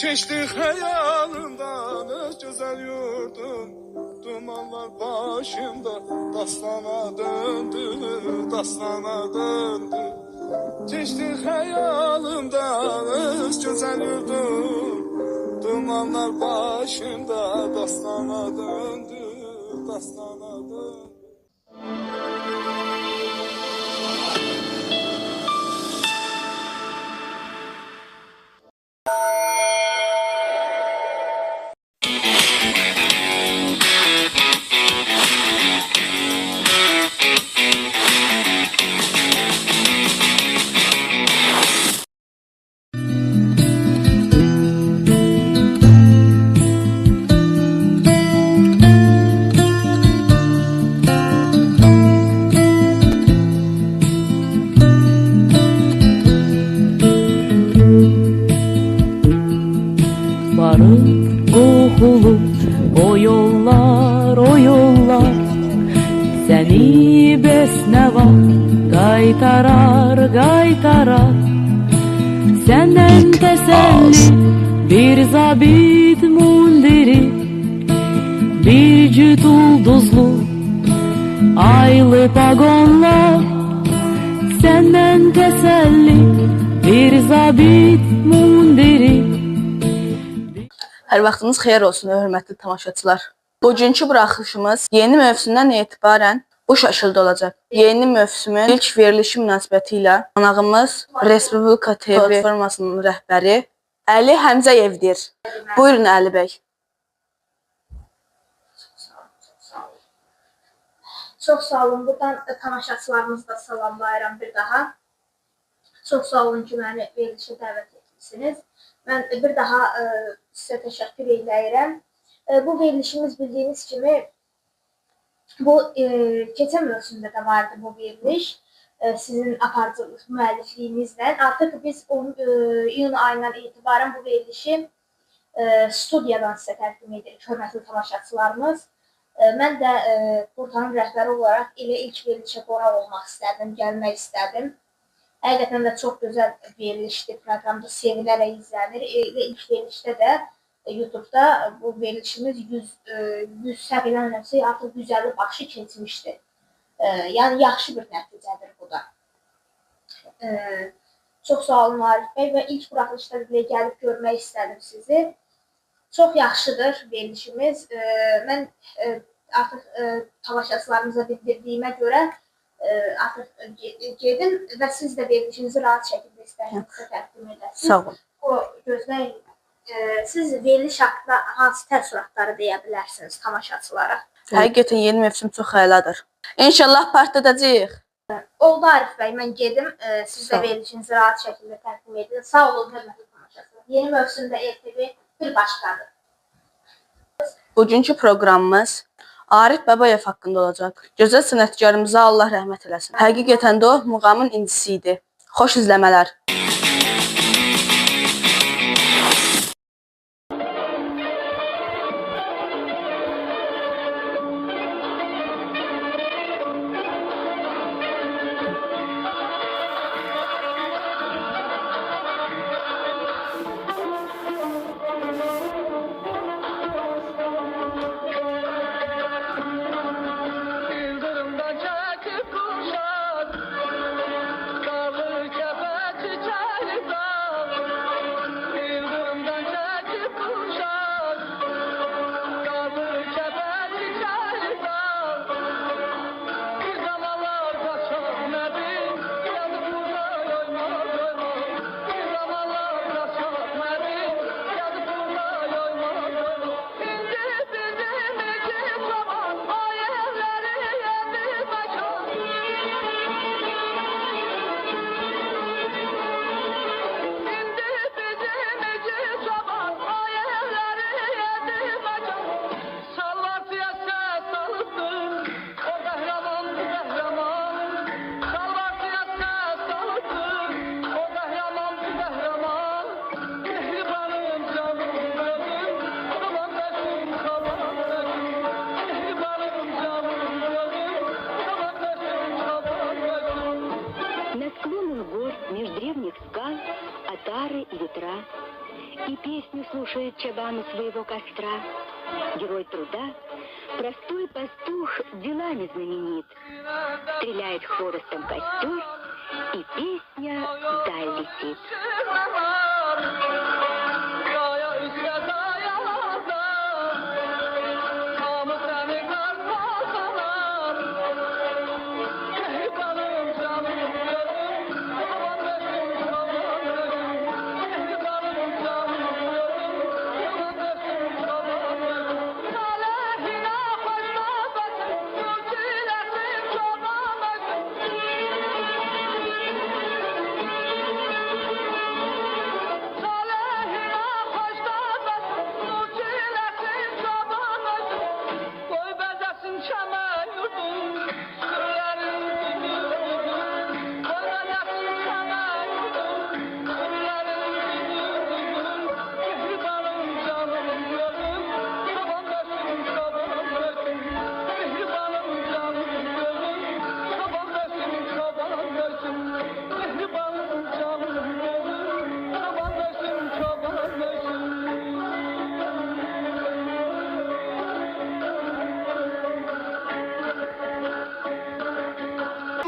Keçdi xəyalımdan öz gözəl yurdum. Dumanlar başımda dastana döndü, dastana döndü. Keçdi xəyalımdan öz gözəl yurdum. Dumanlar başımda dastana döndü, dastana döndü. Qoxulu o yollar səni bəs nə vaxt qaytarar səndən təsəlli bir zabit mundiri bir cüt ulduzlu aylı pagonlar səndən təsəlli bir zabit mundiri. Hər vaxtınız xeyir olsun, hörmətli tamaşaçılar. Bugünkü buraxılışımız yeni mövsümdən etibarən bu şəkildə olacaq. Yeni mövsümün ilk verilişi münasibətilə qonağımız Respublika TV platformasının rəhbəri Əli Həmzəyevdir. Buyurun Əli bəy. Çox sağ olun. Buradan tamaşaçılarımızı da salamlayıram bir daha. Çox sağ olun ki, məni verilişə dəvət etmişsiniz. Mən bir daha sizə təşəkkür edirəm. Bu verilişimiz bildiyiniz kimi bu keçən mövsümdə də vardı bu veriliş. Sizin aparıcılıq müəllifliyinizlə. Artıq biz iyun ayından etibarən bu verilişi studiyadan sizə təqdim edirik, hörmətli tamaşaçılarımız. Mən də portalın rəhbəri olaraq elə ilk verilişə qonaq olmaq istədim, gəlmək istədim. Həqiqətən də çox gözəl verilişdir, proqramda sevilərək izlənir. İlk verilişdə də YouTube'da bu verilişimiz 100 səhv eləmirəmsə artıq 150 baxışı keçmişdi. Yəni yaxşı bir nəticədir bu da. Çox sağ olun Arif bəy və ilk buraxılışda belə gəlib görmək istədim sizi. Çox yaxşıdır verilişimiz. Mən artıq tamaşaçılarımıza bildirdiyimə görə artıq gedim və siz də verilişinizi rahat şəkildə istədiyinizə təqdim edəsiniz. Sağ olun. Gözləyin, siz veriliş haqqında hansı təəssüratları deyə bilərsiniz tamaşaçılara? Həqiqətən yeni mövsüm çox xəyaladır. İnşallah partladacağıq. Oldu Arif bəy, mən gedim. Siz də verilişinizi rahat şəkildə təqdim edin. Sağ olun, hörmətli tamaşaçılar. Yeni mövsümdə RTV bir başqadır. Bugünkü proqramımız Arif Babayev haqqında olacaq. Gözəl sənətkarımıza Allah rəhmət eləsin. Həqiqətən də o muğamın incisi idi. Xoş izləmələr. Yıldırımda çakıp kuşak, dağlı kefet çiçek. слушает чабан у своего костра. Герой труда, простой пастух, делами знаменит. Стреляет хворостом костер, и песня вдаль летит.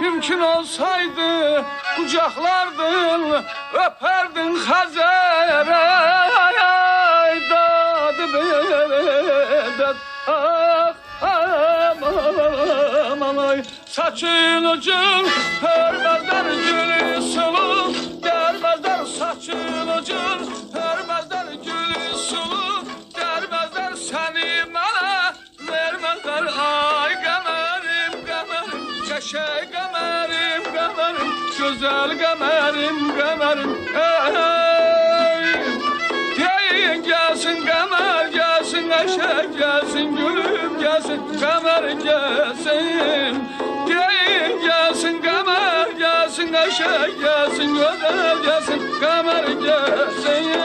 Mümkün olsaydı kucaklardın, öperdin Hazere, dadı bedet, ah aman ay. Saçın ucun hörmezler gülü sulu, dermezler saçın ucun hörmezler gülü sulu, dermezler seni bana vermezler ay kamerim kamerim, şeşe kamerim kamerim, güzel kamerim kamerim, ey. Deyin gelsin kamer gelsin, eşek gelsin, gülüm gelsin, kamer gelsin. Deyin gelsin kamer gelsin, eşek gelsin, güzel gelsin, kamer gelsin.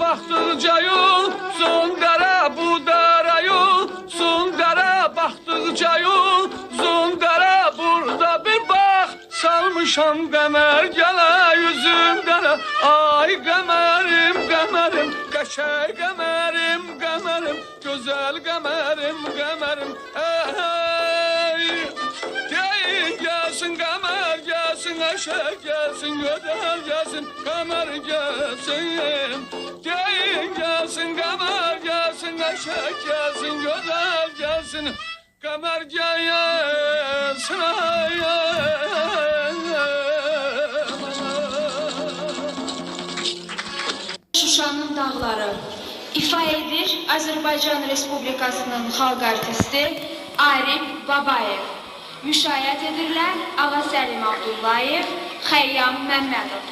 Baktıkça yol, son dara bu dara yol, son dara baktıkça yol, son dara burada bir bak, salmışam kamer gele yüzümden, ay kamerim kamerim, kaşay kamerim kamerim, güzel kamerim kamerim, ey. Deyin gelsin kamer gelsin, eşek gelsin, güzel gelsin, kamer gelsin. Deyin gelsin kamer gelsin, eşek gelsin, güzel gelsin, kamer gelsin. Şuşanın dağları ifa edir Azərbaycan Respublikasının xalq artisti Arif Babayev. Müşayiət edirlər Ağa Səlim Abdullayev, Xəyyam Məmmədov.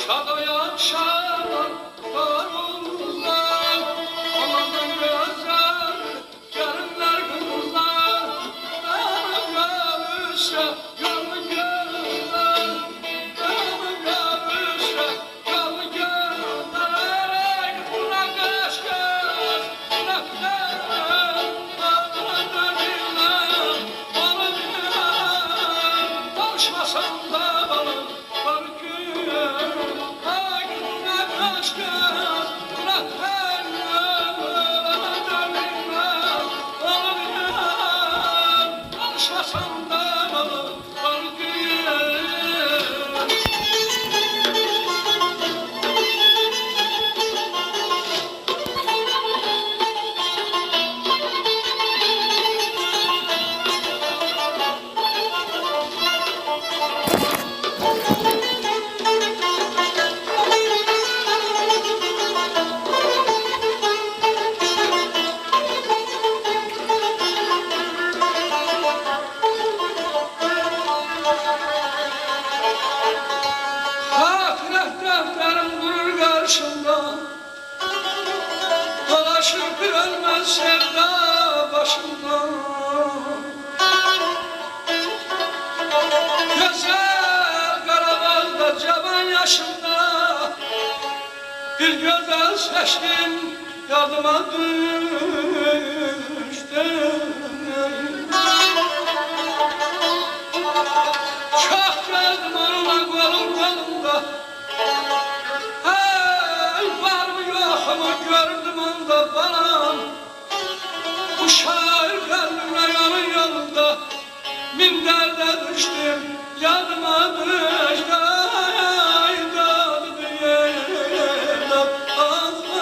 şad yaşar doğrumuzdan. Amanın gözler, gelinler kızlar, benim gavuşa yolu gözler, benim gavuşa yolu gözler. Bırak aşkım, bırak derdim, bırak derdim, bana dinler. Konuşmasam da bana var ki, ay bırak aşkım, bırak derdim, bana derdim, bana dinler. Konuşmasam da bana var ki. Ahiret defterim durur karşımda, dolaşır bir ölmez sevda başımdan. Güzel Karabağ'da cavan yaşımda bir güzel seçtim, yadıma düştü. Çok geldim onunla kolum kolumda, hey var mı yok mu gördüm onda bana. Bu şair kalbimle yanın yanında, min derde düştüm, yadıma düştü. Ay dadı diyelim, ağzıma.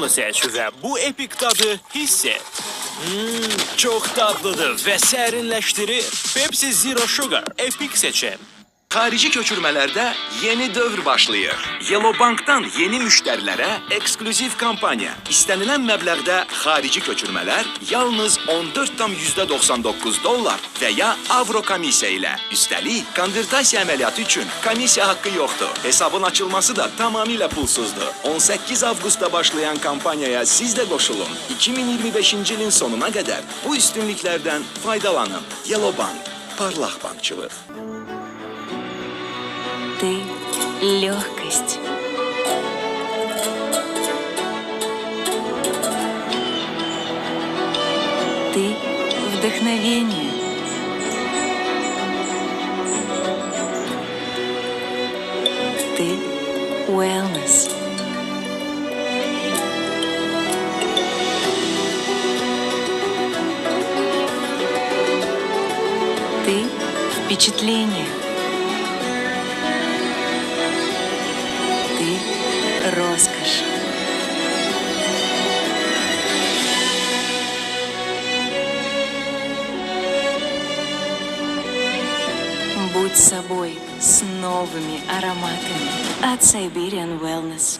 onu seç və bu epik dadı hiss et. Çox dadlıdır və sərinləşdirir. Pepsi Zero Sugar epik seçim. Xarici köçürmələrdə yeni dövr başlayır. Yellow Bank'dan yeni müştərilərə eksklüziv kampaniya. İstənilən məbləğdə xarici köçürmələr yalnız $14,99 və ya avro komissiya ilə. Üstəlik, konvertasiya əməliyyatı üçün komissiya haqqı yoxdur. Hesabın açılması da tamamilə pulsuzdur. 18 avqustda başlayan kampaniyaya siz də qoşulun. 2025-ci ilin sonuna qədər bu üstünlüklərdən faydalanın. Yellow Bank, parlaq bankçılıq. Ты — легкость. Ты — вдохновение. Ты — wellness. Ты — впечатление. Роскошь. Будь собой с новыми ароматами от Siberian Wellness.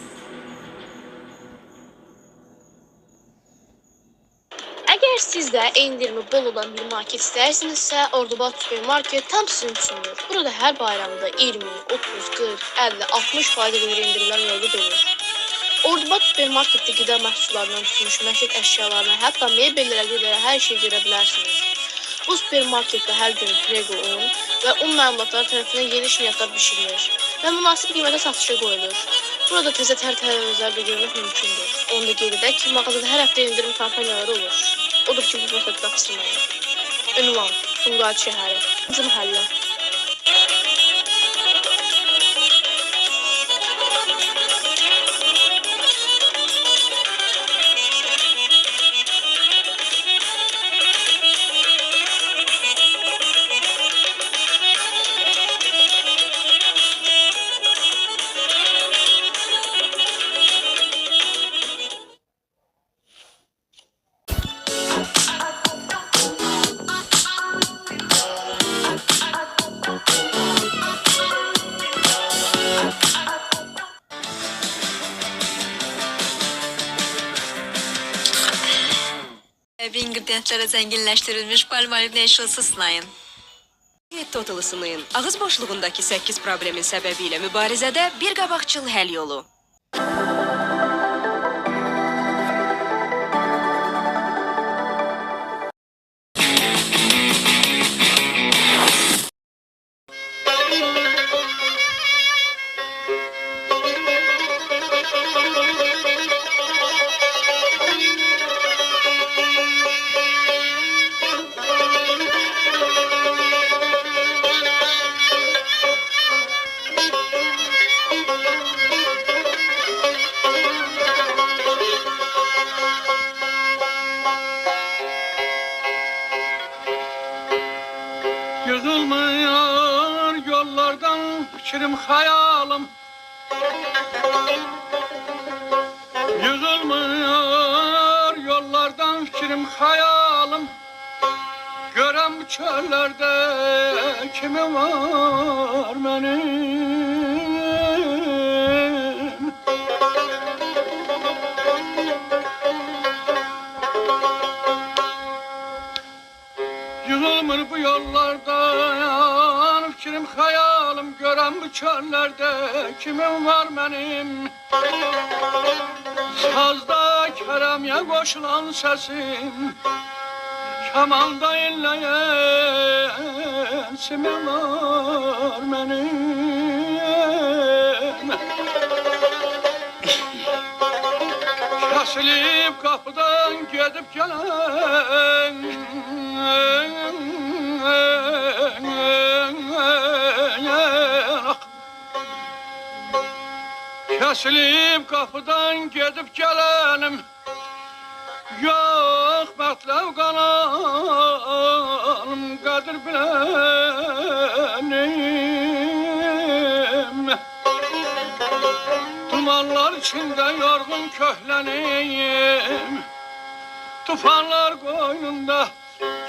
Əgər siz də endirimi bol olan bir market istəyirsinizsə, Ordubad Supermarket tam sizin üçündür. Burada hər bayramda 20, 30, 40, 50, 60% qədər endirimlər mövcud olur. Ordubad Supermarketdə qida məhsullarından tutmuş məişət əşyalarına, hətta mebellərə qədər hər şey görə bilərsiniz. Bu supermarketdə hər gün Prego un və un məmulatları tərəfindən yeni şirniyyatlar bişirilir və münasib qiymətə satışa qoyulur. Burada təzə tərtəvəzlər də görmək mümkündür. Onu da qeyd edək ki, mağazada hər həftə endirim kampaniyaları olur. Odur ki, bu fürsəti qaçırmayın. Ünvan, Sumqayıt şəhəri, 2-ci məhəllə. İngredientlərə zənginləşdirilmiş Palmolive Natural'sı sınayın. Diyet totalı sınayın. Ağız boşluğundakı 8 problemin səbəbi ilə mübarizədə bir qabaqcıl həll yolu. Yığılmıyor yollardan fikrim hayalım. Yığılmıyor yollardan fikrim hayalım. Görem bu çöllerde kimim var benim. Yığılmır bu yollardan fikrim hayalim. Görem bu çöllerde kimim var benim. Sazda keremye koşulan sesim, kemanda inleyen simim var benim. Kesilip kapıdan gidip gelen, kesilip kapıdan gidip gelenim. Yok mətləv qalanım, qədir bilənim. Dumanlar içində yorğun köhləniyim. Tufanlar qoynunda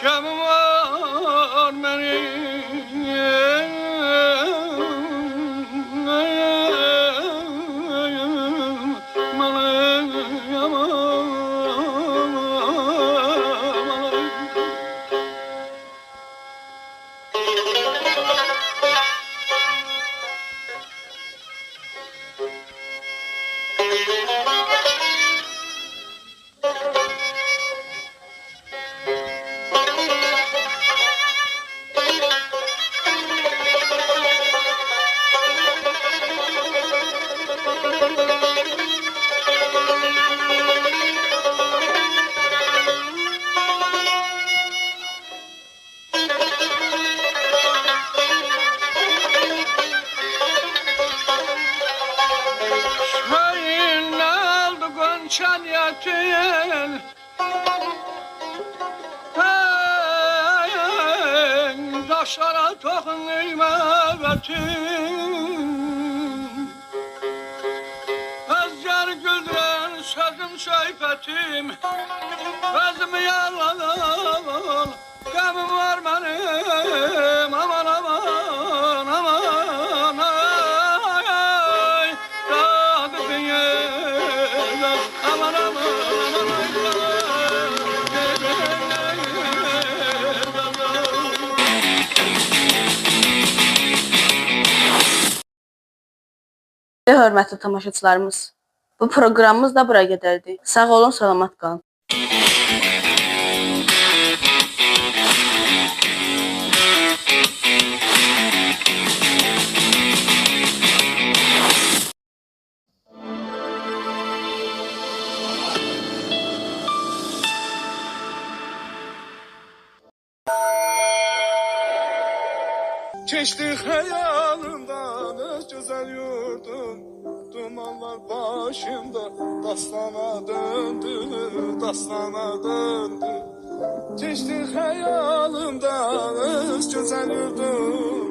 gəmim var mənim. Şaniyetin daşlara toxun eyməbətin Özgər güldürən sözüm söhbətim Özümü yalan qəmim var mənim Aman aman aman ay dağı dünyada Aman aman aman ay Hörmətli tamaşaçılarımız, bu proqramımız da bura qədərdir. Sağ olun, salamat qalın. Keçdi xəyalımdan öz gözəl yurdum Dumanlar başımda dastana döndü, dastana döndü Keçdi xəyalımdan öz gözəl yurdum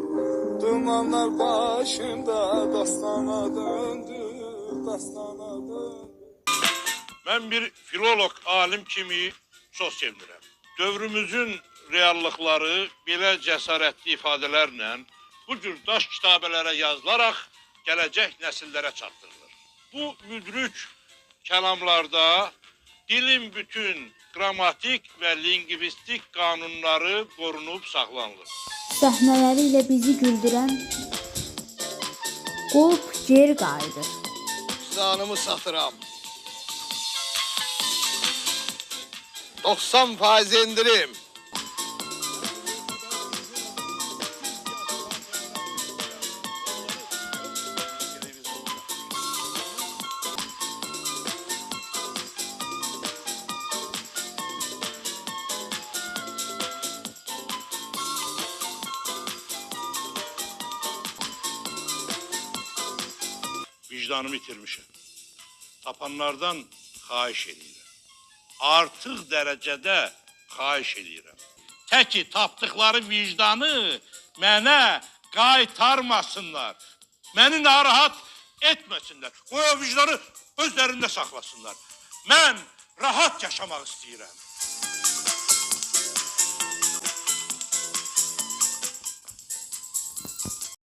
Dumanlar başımda dastana döndü, dastana döndü Mən bir filolog, alim kimi çox sevinirəm. Dövrümüzün reallıqları belə cəsarətli ifadələrlə bu cür daş kitabələrə yazılaraq gələcək nəsillərə çatdırılır. Bu müdrik kəlamlarda dilin bütün qrammatik və lingvistik qanunları qorunub saxlanılır. Səhnələri ilə bizi güldürən qulp geri qayıdır. Canımı satıram. 90% indirim. Vicdanımı itirmişəm. Tapanlardan xahiş edirəm. Artıq dərəcədə xahiş edirəm. Təki tapdıqları vicdanı mənə qaytarmasınlar. Məni narahat etməsinlər. Qoy o vicdanı özlərində saxlasınlar. Mən rahat yaşamaq istəyirəm.